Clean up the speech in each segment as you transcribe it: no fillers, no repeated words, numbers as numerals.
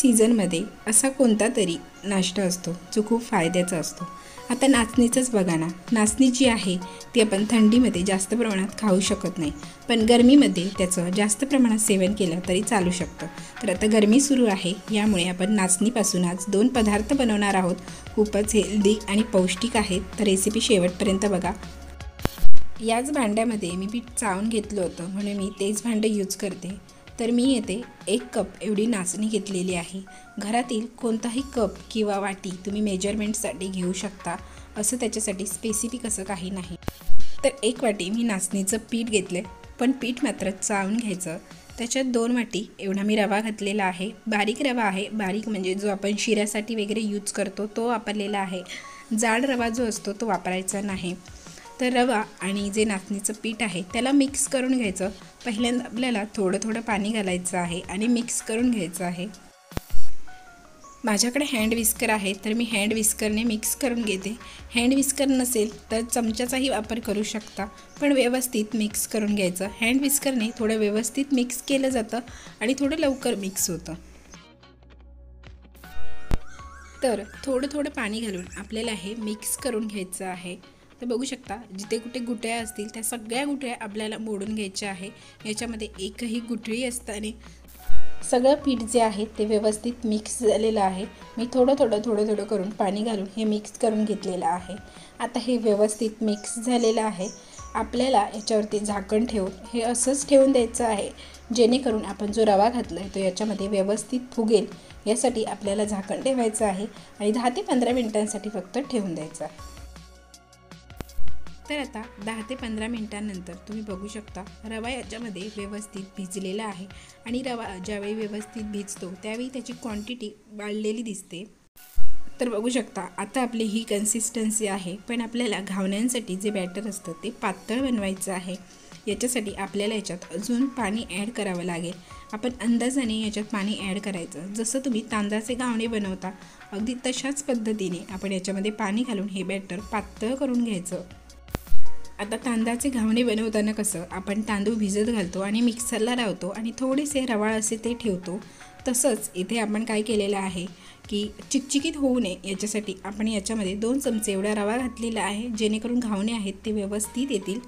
सीझनमध्ये असा कोणता तरी नाश्ता असतो जो खूप फायद्याचा असतो। आता नाचणीचंच बघा ना, नाचणी जी आहे ती आपण थंडीमध्ये जास्त प्रमाणात खाऊ शकत नाही, पण गरमीमध्ये त्याचं जास्त प्रमाणात सेवन केलं तरी चालू शकतं। तर आता गरमी सुरू आहे, यामुळे आपण नाचणीपासून आज 2 पदार्थ बनवणार आहोत। खूपच हेल्दी आणि पौष्टिक आहेत, तर रेसिपी शेवटपर्यंत बघा। याच भांड्यामध्ये मी पीठ चाळून घेतलं होतं, म्हणून मी तेच भांडं यूज करते। तर मी येथे 1 कप एवढी नाचणी घेतलेली आहे। घरातील कोणताही कप किंवा वाटी तुम्ही मेजरमेंटसाठी घेऊ शकता, असं त्याच्यासाठी स्पेसिफिक असं काही नाही। तर 1 वाटी मी नाचणीचं पीठ घेतले, पण पीठ मात्र चाळून घ्यायचं। त्याच्यात 2 वाटी एवढा मी रवा घातलेला आहे। बारीक रवा आहे, बारीक म्हणजे जो आपण शिऱ्यासाठी वगैरे यूज करतो तो वापरलेला आहे। जाड रवा जो असतो तो वापरायचा नाही। तर रवा आणि जे नाचणीचं पीठ आहे त्याला मिक्स करून घ्यायचं। पहिल्यांदा आपल्याला थोडं थोडं पाणी घालायचं आहे आणि मिक्स करून घ्यायचं आहे। माझ्याकडे हँड विस्कर आहे, तर मी हँड विस्करने मिक्स करून घेते। हँड विस्कर नसेल तर चमच्याचाही वापर करू शकता, पण व्यवस्थित मिक्स करून घ्यायचं। हँड विस्करने थोडं व्यवस्थित मिक्स केलं जातं आणि थोडं लवकर मिक्स होतं। तर थोडं थोडं पाणी घालून आपल्याला हे मिक्स करून घ्यायचं आहे। तर बघू शकता, जिथे कुठे गुठळ्या असतील त्या सगळ्या गुठळ्या आपल्याला मोडून घ्यायच्या आहे। याच्यामध्ये एकही गुठळी असताना सगळं पीठ जे आहे ते व्यवस्थित मिक्स झालेलं आहे। मी थोडं थोडं करून पाणी घालून हे मिक्स करून घेतलेलं आहे। आता हे व्यवस्थित मिक्स झालेलं आहे। आपल्याला याच्यावरती झाकण ठेवून हे असंच ठेवून द्यायचं आहे, जेणेकरून आपण जो रवा घातला आहे तो याच्यामध्ये व्यवस्थित फुगेल। यासाठी आपल्याला झाकण ठेवायचं आहे आणि 10 ते 15 मिनिटांसाठी फक्त ठेवून द्यायचं आहे। तर आता 10 ते 15 मिनिटांनंतर तुम्ही बघू शकता रवा याच्यामध्ये व्यवस्थित भिजलेला आहे आणि रवा ज्यावेळी व्यवस्थित भिजतो त्यावेळी त्याची क्वांटिटी वाढलेली दिसते। तर बघू शकता आता आपली ही कन्सिस्टन्सी आहे, पण आपल्याला घावण्यांसाठी जे बॅटर असतं ते पातळ बनवायचं आहे। याच्यासाठी आपल्याला याच्यात अजून पाणी ॲड करावं लागेल। आपण अंदाजाने याच्यात पाणी ॲड करायचं। जसं तुम्ही तांदळाचे घावणे बनवता अगदी तशाच पद्धतीने आपण याच्यामध्ये पाणी घालून हे बॅटर पातळ करून घ्यायचं। आता तांदळाचे घावणे बनवताना कसं आपण तांदूळ भिजत घालतो आणि मिक्सरला लावतो आणि थोडेसे रवाळ असे ते ठेवतो, तसंच इथे आपण काय केलेलं आहे की चिकचिकीत होऊ नये याच्यासाठी आपण याच्यामध्ये 2 चमचे एवढा रवा घातलेला आहे, जेणेकरून घावणे आहेत ते व्यवस्थित येतील।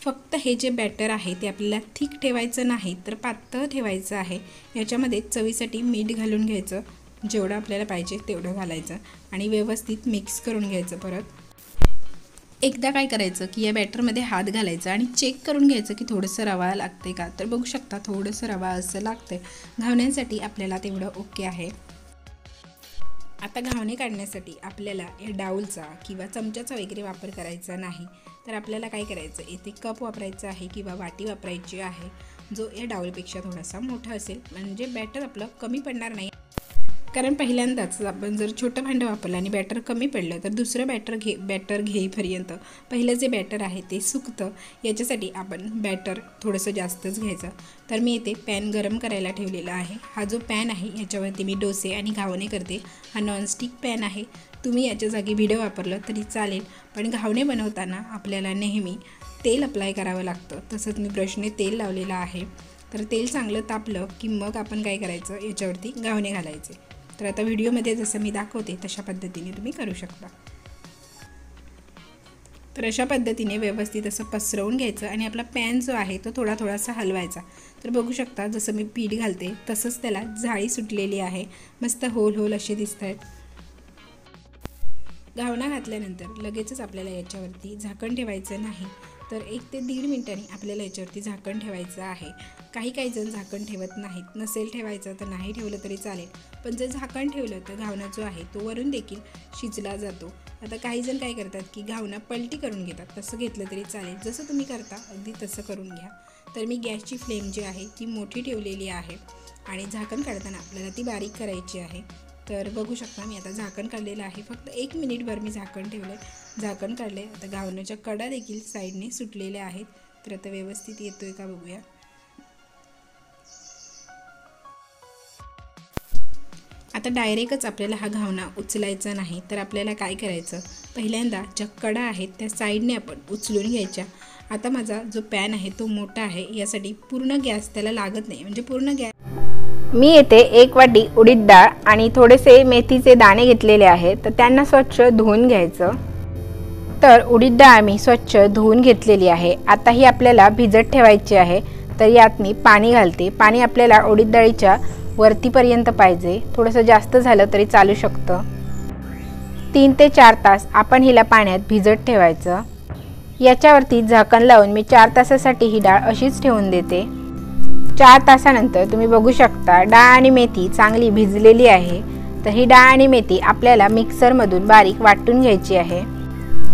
फक्त हे जे बॅटर आहे ते आपल्याला थिक ठेवायचं नाही, तर पातळ ठेवायचं आहे। याच्यामध्ये चवीसाठी मीठ घालून घ्यायचं, जेवढं आपल्याला पाहिजे तेवढं घालायचं आणि व्यवस्थित मिक्स करून घ्यायचं। परत एकदा काय करायचं की या बॅटरमध्ये हात घालायचा आणि चेक करून घ्यायचं की थोडंसं रवा लागते का। तर बघू शकता थोडंसं रवा असं लागतंय घावण्यासाठी, आपल्याला तेवढं ओके आहे। आता घावणे काढण्यासाठी आपल्याला या डाऊलचा किंवा चमच्याचा वगैरे वापर करायचा नाही, तर आपल्याला काय करायचं, इथे कप वापरायचा आहे किंवा वाटी वापरायची आहे, जो या डाऊलपेक्षा थोडासा मोठा असेल, म्हणजे बॅटर आपलं कमी पडणार नाही। कारण पहिल्यांदाच आपण जर छोटं भांडं वापरलं आणि बॅटर कमी पडलं तर दुसरं बॅटर घेईपर्यंत पहिलं जे बॅटर आहे ते सुकतं। याच्यासाठी आपण बॅटर थोडंसं जास्तच घ्यायचं। तर मी इथे पॅन गरम करायला ठेवलेला आहे। हा जो पॅन आहे याच्यावरती मी डोसे आणि घावणे करते। हा नॉनस्टिक पॅन आहे, तुम्ही याच्या जागी भिडं वापरलं तरी चालेल, पण घावणे बनवताना आपल्याला नेहमी तेल अप्लाय करावं लागतं। तसंच मी ब्रशने तेल लावलेलं आहे। तर तेल चांगलं तापलं की मग आपण काय करायचं, याच्यावरती घावणे घालायचे। तर आता व्हिडिओमध्ये जसं मी दाखवते तशा पद्धतीने तुम्ही करू शकता। तर अशा पद्धतीने व्यवस्थित असं पसरवून घ्यायचं आणि आपला पॅन जो आहे तो थोडासा हलवायचा। तर बघू शकता जसं मी पीठ घालते तसंच त्याला जाळी सुटलेली आहे, मस्त होल असे दिसत आहेत। घावणा घातल्यानंतर लगेचच आपल्याला याच्यावरती झाकण ठेवायचं नाही, तर 1 ते 1.5 मिनिटांनी आपल्याला याच्यावरती झाकण ठेवायचं आहे। काही जण झाकण ठेवत नाहीत, नसेल ठेवायचं तर नाही ठेवलं तरी चालेल, पण जर झाकण ठेवलं तर घावणा जो आहे तो वरून देखील शिजला जातो। आता काही जण काय करतात की घावणा पलटी करून घेतात, तसं घेतलं तरी चालेल, जसं तुम्ही करता अगदी तसं करून घ्या। तर मी गॅसची फ्लेम जी आहे ती मोठी ठेवलेली आहे आणि झाकण काढताना आपल्याला ती बारीक करायची आहे। तर बघू शकता मी आता झाकण काढलेलं आहे, फक्त 1 मिनिटभर मी झाकण ठेवलं, झाकण काढले। आता घावण्याच्या कडा देखील साईडने सुटलेल्या आहेत। तर आता व्यवस्थित येतोय का बघूया। आता डायरेक्टच आपल्याला हा घावणा उचलायचा नाही, तर आपल्याला काय करायचं, पहिल्यांदा ज्या कडा आहेत त्या साईडने आपण उचलून घ्यायच्या। आता माझा जो पॅन आहे तो मोठा आहे, यासाठी पूर्ण गॅस त्याला लागत नाही, म्हणजे पूर्ण गॅस मी येथे 1 वाटी उडीद डाळ आणि थोडेसे मेथीचे दाणे घेतलेले आहेत, तर त्यांना स्वच्छ धुवून घ्यायचं। तर उडीद डाळ मी स्वच्छ धुवून घेतलेली आहे। आता ही आपल्याला भिजत ठेवायची आहे। तर यात मी पाणी घालते। पाणी आपल्याला उडीद डाळीच्या वरतीपर्यंत पाहिजे, थोडंसं जास्त झालं तरी चालू शकतं। 3 ते 4 तास आपण हिला पाण्यात भिजत ठेवायचं। याच्यावरती झाकण लावून मी 4 तासासाठी ही डाळ अशीच ठेवून देते। 4 तासानंतर तुम्ही बघू शकता डाळ आणि मेथी चांगली भिजलेली आहे। तर ही डाळ आणि मेथी आपल्याला मिक्सरमधून बारीक वाटून घ्यायची आहे।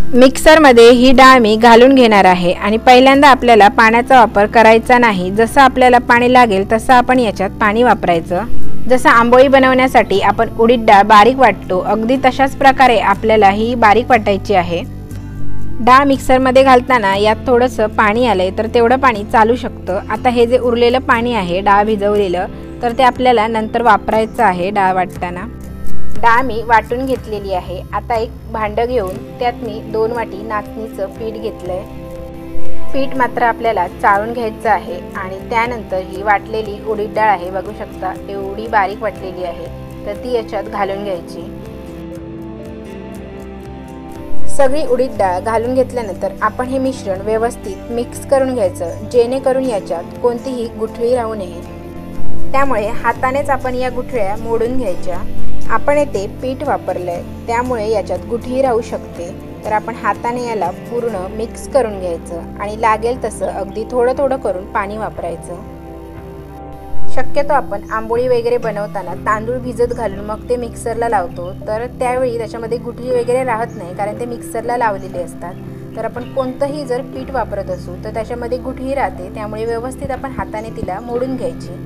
मिक्सरमध्ये ही डाळ मी घालून घेणार आहे आणि पहिल्यांदा आपल्याला पाण्याचा वापर करायचा नाही। जसं आपल्याला पाणी लागेल तसं आपण याच्यात पाणी वापरायचं। जसं आंबोळी बनवण्यासाठी आपण उडीद डाळ बारीक वाटतो, अगदी तशाच प्रकारे आपल्याला ही बारीक वाटायची आहे। डाळ मिक्सरमध्ये घालताना यात थोडंसं पाणी आलंय, तर तेवढं पाणी चालू शकतं। आता हे जे उरलेलं पाणी आहे डाळ भिजवलेलं, तर ते आपल्याला नंतर वापरायचं आहे डाळ वाटताना। डाळ मी वाटून घेतलेली आहे। आता एक भांडं घेऊन त्यात मी 2 वाटी नाचणीचं पीठ घेतलंय। पीठ मात्र आपल्याला चाळून घ्यायचं आहे आणि त्यानंतर ही वाटलेली उडीद डाळ आहे, बघू शकता एवढी बारीक वाटलेली आहे, तर ती याच्यात घालून घ्यायची। सगळी उडीद डाळ घालून घेतल्यानंतर आपण हे मिश्रण व्यवस्थित मिक्स करून घ्यायचं, जेणेकरून याच्यात कोणतीही गुठळी राहू नये। त्यामुळे हातानेच आपण या गुठळ्या मोडून घ्यायच्या। आपण येथे पीठ वापरलंय, त्यामुळे याच्यात गुठळी राहू शकते। तर आपण हाताने याला पूर्ण मिक्स करून घ्यायचं आणि लागेल तसं अगदी थोडं थोडं करून पाणी वापरायचं। शक्यतो आपण आंबोळी वगैरे बनवताना तांदूळ भिजत घालून मग ते मिक्सरला लावतो, तर त्यावेळी त्याच्यामध्ये गुठळी वगैरे राहत नाही, कारण ते मिक्सरला लावलेले असतात। तर आपण कोणतंही जर पीठ वापरत असू तर त्याच्यामध्ये गुठळी राहते, त्यामुळे व्यवस्थित आपण हाताने तिला मोडून घ्यायची।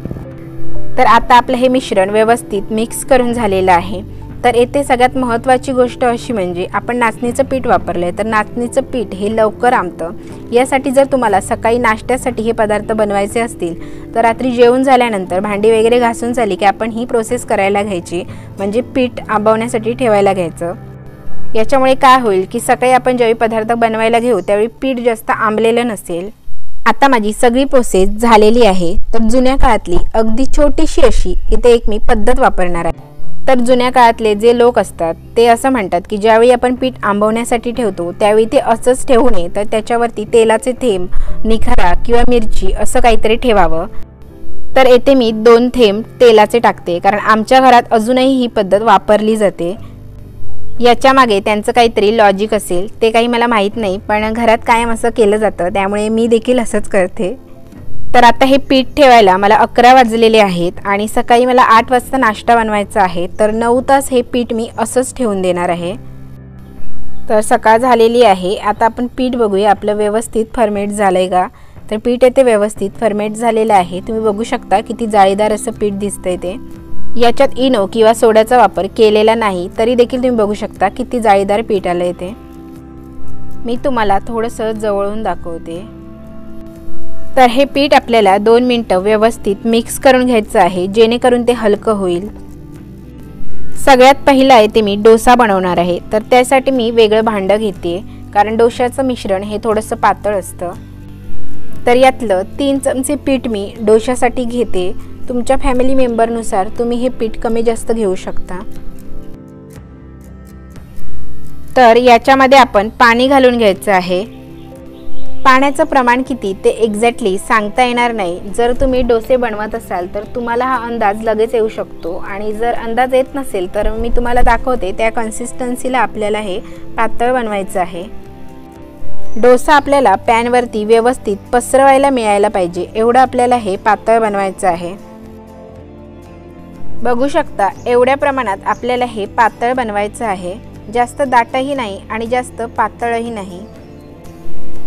तर आता आपलं हे मिश्रण व्यवस्थित मिक्स करून झालेलं आहे। तर येथे सगळ्यात महत्त्वाची गोष्ट अशी म्हणजे आपण नाचणीचं पीठ वापरलंय, तर नाचणीचं पीठ हे लवकर आंबतं। यासाठी जर तुम्हाला सकाळी नाश्त्यासाठी हे पदार्थ बनवायचे असतील तर रात्री जेवण झाल्यानंतर भांडी वगैरे घासून झाली की आपण ही प्रोसेस करायला घ्यायची, म्हणजे पीठ आंबवण्यासाठी ठेवायला घ्यायचं। याच्यामुळे काय होईल की सकाळी आपण ज्यावेळी पदार्थ बनवायला घेऊ त्यावेळी पीठ जास्त आंबलेलं नसेल। आता माझी सगळी प्रोसेस झालेली आहे। तर जुन्या काळातली अगदी छोटीशी अशी इथे एक मी पद्धत वापरणार आहे। तर जुन्या काळातले जे लोक असतात ते असं म्हणतात की ज्यावेळी आपण पीठ आंबवण्यासाठी ठेवतो त्यावेळी ते असंच ठेवू नये, तर त्याच्यावरती तेलाचे थेंब, निखारा किंवा मिरची असं काहीतरी ठेवावं। तर येथे मी 2 थेंब तेलाचे टाकते, कारण आमच्या घरात अजूनही ही पद्धत वापरली जाते। याच्या मागे त्यांचं काहीतरी लॉजिक असेल, ते काही मला माहीत नाही, पण घरात कायम असं केलं जातं, त्यामुळे मी देखील असंच करते। तर आता हे पीठ ठेवायला मला 11 वाजलेले आहेत आणि सकाळी मला 8 वाजता नाश्ता बनवायचा आहे। तर 9 तास हे पीठ मी असंच ठेवून देणार आहे। तर सकाळ झालेली आहे। आता आपण पीठ बघूया आपलं व्यवस्थित फर्मेट झालंय का। तर पीठ येथे व्यवस्थित फर्मेट झालेलं आहे। तुम्ही बघू शकता किती जाळीदार असं पीठ दिसतंय ते। याच्यात इनो किंवा सोड्याचा वापर केलेला नाही, तरी देखील तुम्ही बघू शकता किती जाळीदार पीठ आलंय ते। मी तुम्हाला थोडंसं जवळून दाखवते। तर हे पीठ आपल्याला 2 मिनिटं व्यवस्थित मिक्स करून घ्यायचं आहे, जेणेकरून ते हलकं होईल। सगळ्यात पहिला आहे ते मी डोसा बनवणार आहे। तर त्यासाठी मी वेगळं भांडं घेते, कारण डोशाचं मिश्रण हे थोडंसं पातळ असतं। तर यातलं 3 चमचे पीठ मी डोशासाठी घेते। तुमच्या फॅमिली मेंबरनुसार तुम्ही हे पीठ कमी जास्त घेऊ शकता। तर याच्यामध्ये आपण पाणी घालून घ्यायचं आहे। पाण्याचं प्रमाण किती ते एक्झॅक्टली सांगता येणार नाही। जर तुम्ही डोसे बनवत असाल तर तुम्हाला हा अंदाज लगेच येऊ शकतो, आणि जर अंदाज येत नसेल तर मी तुम्हाला दाखवते त्या कन्सिस्टन्सीला आपल्याला हे पातळ बनवायचं आहे। डोसा आपल्याला पॅनवरती व्यवस्थित पसरवायला मिळायला पाहिजे, एवढं आपल्याला हे पातळ बनवायचं आहे। बघू शकता एवढ्या प्रमाणात आपल्याला हे पातळ बनवायचं आहे, जास्त दाटही नाही आणि जास्त पातळही नाही।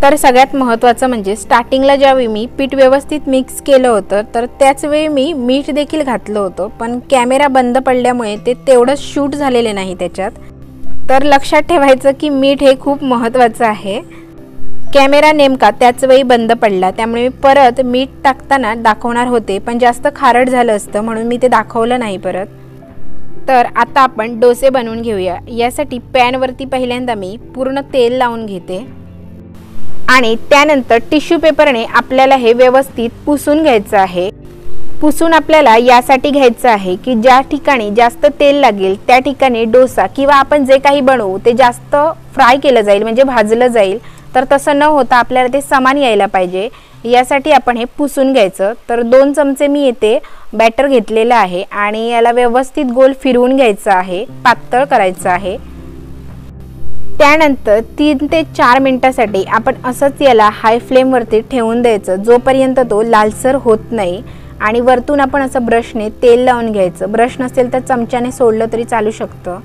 तर सगळ्यात महत्त्वाचं म्हणजे स्टार्टिंगला ज्यावेळी मी पीठ व्यवस्थित मिक्स केलं होतं तर त्याच वेळी मी मीठ देखील घातलं होतं, पण कॅमेरा बंद पडल्यामुळे ते तेवढं शूट झालेले नाही त्याच्यात। तर लक्षात ठेवायचं की मीठ हे खूप महत्त्वाचं आहे। कॅमेरा नेमका त्याच वेळी बंद पडला, त्यामुळे मी परत मीठ टाकताना दाखवणार होते, पण जास्त खारट झालं असतं म्हणून मी ते दाखवलं नाही परत। तर आता आपण डोसे बनवून घेऊया। यासाठी पॅनवरती पहिल्यांदा मी पूर्ण तेल लावून घेते आणि त्यानंतर टिश्यू पेपरने आपल्याला हे व्यवस्थित पुसून घ्यायचं आहे। पुसून आपल्याला यासाठी घ्यायचं आहे की ज्या ठिकाणी जास्त तेल लागेल त्या ठिकाणी डोसा किंवा आपण जे काही बनवू ते जास्त फ्राय केलं जाईल, म्हणजे भाजलं जाईल. तर तसं न होता आपल्याला ते समान यायला पाहिजे, यासाठी आपण हे पुसून घ्यायचं. तर 2 चमचे मी येथे बॅटर घेतलेलं आहे आणि याला व्यवस्थित गोल फिरवून घ्यायचं आहे, पातळ करायचं आहे. त्यानंतर 3 ते 4 मिनिटांसाठी आपण असंच याला हाय फ्लेमवरती ठेवून द्यायचं, जोपर्यंत तो लालसर होत नाही. आणि वरतून आपण असं ब्रशने तेल लावून घ्यायचं. ब्रश नसेल तर चमच्याने सोडलं तरी चालू शकतं.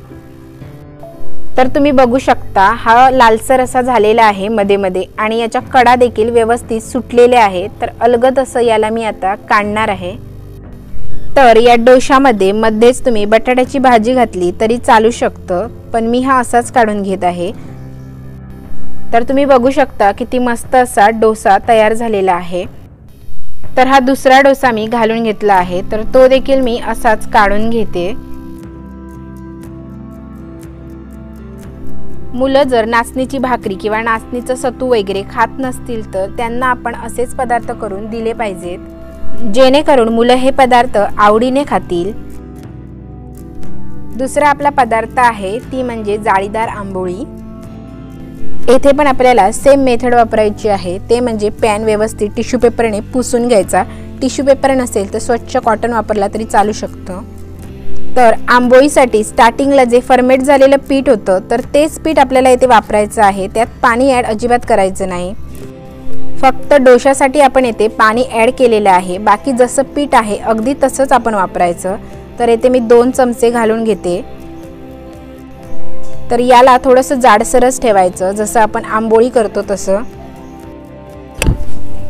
तर तुम्ही बघू शकता हा लालसर असा झालेला आहे मध्ये मध्ये, आणि याच्या कडा देखील व्यवस्थित सुटलेल्या आहेत. तर अलगद असं याला मी आता काढणार आहे. तर या डोशामध्ये मध्येच तुम्ही बटाट्याची भाजी घातली तरी चालू शकतं, पण मी हा असाच काढून घेत आहे. तर तुम्ही बघू शकता किती मस्त असा डोसा तयार झालेला आहे. तर हा दुसरा डोसा मी घालून घेतला आहे, तर तो देखील मी असाच काढून घेते. मुलं जर नाचणीची भाकरी किंवा नाचणीचं सत्तू वगैरे खात नसतील तर त्यांना आपण असेच पदार्थ करून दिले पाहिजेत, जेणेकरून मुलं हे पदार्थ आवडीने खातील. दुसरा आपला पदार्थ आहे ती म्हणजे जाळीदार आंबोळी. येथे पण आपल्याला सेम मेथड वापरायची आहे, ते म्हणजे पॅन व्यवस्थित टिश्यू पेपरने पुसून घ्यायचा. टिश्यू पेपर नसेल तर स्वच्छ कॉटन वापरला तरी चालू शकतं. तर आंबोळीसाठी स्टार्टिंगला जे फर्मेट झालेलं पीठ होतं तर तेच पीठ आपल्याला इथे वापरायचं आहे. त्यात पाणी ॲड अजिबात करायचं नाही. फक्त डोशासाठी आपण येथे पाणी ॲड केलेलं आहे, बाकी जसं पीठ आहे अगदी तसंच आपण वापरायचं. तर येथे मी 2 चमचे घालून घेते. तर याला थोडंसं जाडसरच ठेवायचं, जसं आपण आंबोळी करतो तसं.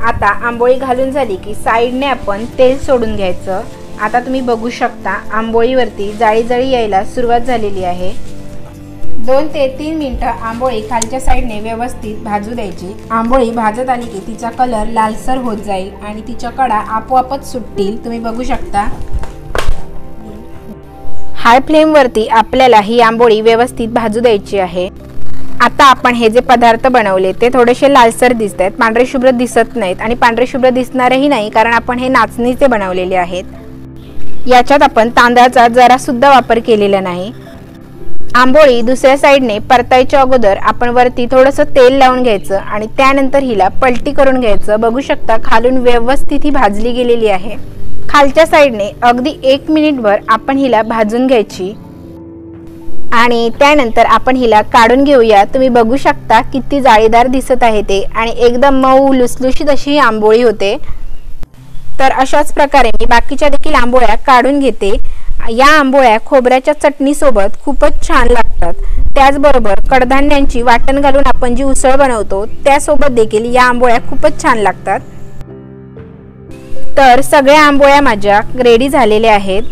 आता आंबोळी घालून झाली की साईडने आपण तेल सोडून घ्यायचं. आता तुम्ही बघू शकता आंबोळीवरती जाळी जाळी यायला सुरुवात झालेली आहे. 2 ते 3 मिनिटं आंबोळी खालच्या साईडने व्यवस्थित भाजू द्यायची. आंबोळी भाजत आली की तिचा कलर लालसर होत जाईल आणि तिच्या कडा आपोआपच सुटतील. तुम्ही बघू शकता. हाय फ्लेमवरती आपल्याला ही आंबोळी व्यवस्थित भाजू द्यायची आहे. आता आपण हे जे पदार्थ बनवले ते थोडेसे लालसर दिसत आहेत, पांढरे शुभ्र दिसत नाहीत आणि पांढरे शुभ्र दिसणारही नाही, कारण आपण हे नाचणीचे बनवलेले आहेत. याच्यात आपण तांदळाचा जरा सुद्धा वापर केलेला नाही. आंबोळी दुसऱ्या साईडने परतायच्या अगोदर आपण वरती थोडंसं तेल लावून घ्यायचं आणि त्यानंतर हिला पलटी करून घ्यायचं. बघू शकता खालून व्यवस्थित ही भाजली गेलेली आहे. खालच्या साईडने अगदी 1 मिनिटभर आपण हिला भाजून घ्यायची आणि त्यानंतर आपण हिला काढून घेऊया. तुम्ही बघू शकता किती जाळीदार दिसत आहे ते, आणि एकदम मऊ लुसलुशीत अशी ही आंबोळी होते. तर अशाच प्रकारे मी बाकीच्या देखील आंबोळ्या काढून घेते. या आंबोळ्या खोबऱ्याच्या चटणीसोबत खूपच छान लागतात. त्याचबरोबर कडधान्यांची वाटण घालून आपण जी उसळ बनवतो त्यासोबत देखील या आंबोळ्या खूपच छान लागतात. तर सगळ्या आंबोळ्या माझ्या रेडी झालेल्या आहेत.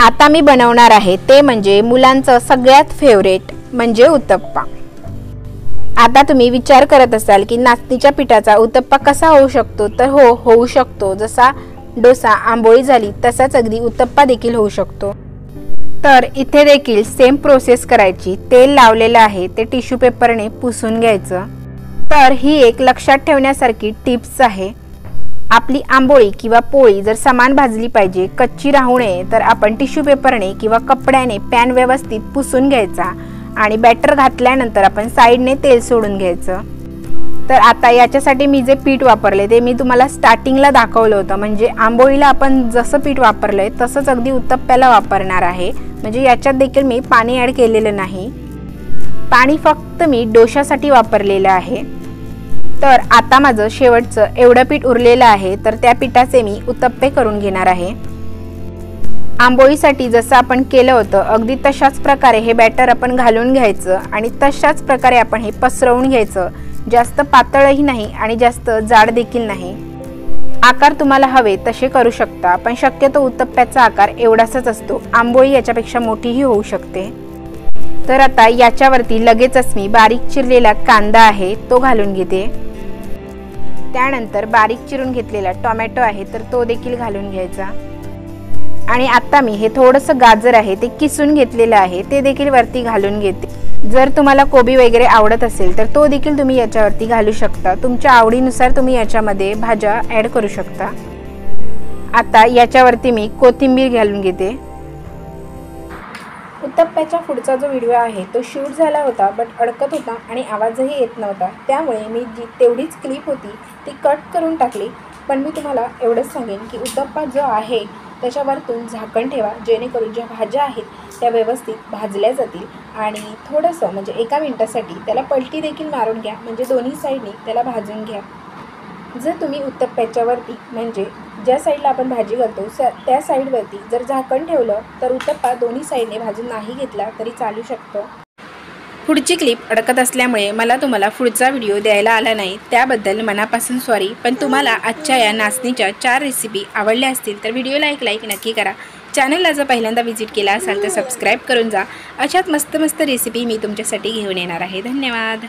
आता मी बनवणार आहे ते म्हणजे मुलांचं सगळ्यात फेवरेट म्हणजे उत्तप्पा. आता तुम्ही विचार करत असाल की नाचणीच्या पिठाचा उत्तप्पा कसा होऊ शकतो, तर हो, होऊ शकतो. जसा डोसा आंबोळी झाली तसाच अगदी उत्तप्पा देखील होऊ शकतो. तर इथे देखील सेम प्रोसेस करायची. तेल लावलेलं आहे ते टिश्यू पेपरने पुसून घ्यायचं. तर ही एक लक्षात ठेवण्यासारखी टिप्स आहे. आपली आंबोळी किंवा पोळी जर समान भाजली पाहिजे, कच्ची राहू नये, तर आपण टिश्यू पेपरने किंवा कपड्याने पॅन व्यवस्थित पुसून घ्यायचा आणि बॅटर घातल्यानंतर आपण साईडने तेल सोडून घ्यायचं. तर आता याच्यासाठी मी जे पीठ वापरले ते मी तुम्हाला स्टार्टिंगला दाखवलं होतं. म्हणजे आंबोळीला आपण जसं पीठ वापरलंय तसंच अगदी उत्तप्प्याला वापरणार आहे. म्हणजे याच्यात देखील मी पाणी ॲड केलेलं नाही. पाणी फक्त मी डोशासाठी वापरलेलं आहे. तर आता माझं शेवटचं एवढं पीठ उरलेलं आहे, तर त्या पिठाचे मी उत्तप्पे करून घेणार आहे. आंबोळीसाठी जसं आपण केलं होतं अगदी तशाच प्रकारे हे बॅटर आपण घालून घ्यायचं आणि तशाच प्रकारे आपण हे पसरवून घ्यायचं. जास्त पातळही नाही आणि जास्त जाड देखील नाही. आकार तुम्हाला हवे तसे करू शकता, पण शक्यतो उत्तप्प्याचा आकार एवढाच असतो. आंबोळी याच्यापेक्षा मोठीही होऊ शकते. तर आता याच्यावरती लगेचच मी बारीक चिरलेला कांदा आहे तो घालून घेते. त्यानंतर बारीक चिरून घेतलेला टोमॅटो आहे तर तो देखील घालून घ्यायचा. आणि आता मी हे थोडंसं गाजर आहे ते किसून घेतलेलं आहे ते देखील वरती घालून घेते. जर तुम्हाला कोबी वगैरे आवडत असेल तर तो देखील तुम्ही याच्यावरती घालू शकता. तुमच्या आवडीनुसार तुम्ही याच्यामध्ये भाज्या ॲड करू शकता. आता याच्यावरती मी कोथिंबीर घालून घेते. उत्तप्प्याच्या पुढचा जो व्हिडिओ आहे तो शूट झाला होता, बट अडकत होता आणि आवाजही येत नव्हता. त्यामुळे मी जी तेवढीच क्लिप होती ती कट करून टाकली. पण मी तुम्हाला एवढंच सांगेन की उत्तप्पा जो आहे त्याच्यावरतून झाकण ठेवा, जेणेकरून ज्या भाज्या आहेत त्या व्यवस्थित भाजल्या जातील. आणि थोडंसं म्हणजे 1 मिनिटासाठी त्याला पलटी देखील मारून घ्या, म्हणजे दोन्ही साईडनी त्याला भाजून घ्या. जर तुम्ही उत्तप्प्याच्यावरती म्हणजे ज्या साईडला आपण भाजी घालतो त्या साईडवरती जर झाकण ठेवलं तर उत्तप्पा दोन्ही साईडने भाजून नाही घेतला तरी चालू शकतो. पुढची क्लिप अडकत असल्यामुळे मला तुम्हाला पुढचा व्हिडिओ द्यायला आला नाही, त्याबद्दल मनापासून सॉरी. पण तुम्हाला आजच्या या नाचणीच्या 4 रेसिपी आवडल्या असतील तर व्हिडिओला एक लाईक नक्की करा. चॅनलला जर पहिल्यांदा व्हिजिट केला असाल तर सबस्क्राईब करून जा. अशाच मस्त मस्त रेसिपी मी तुमच्यासाठी घेऊन येणार आहे. धन्यवाद.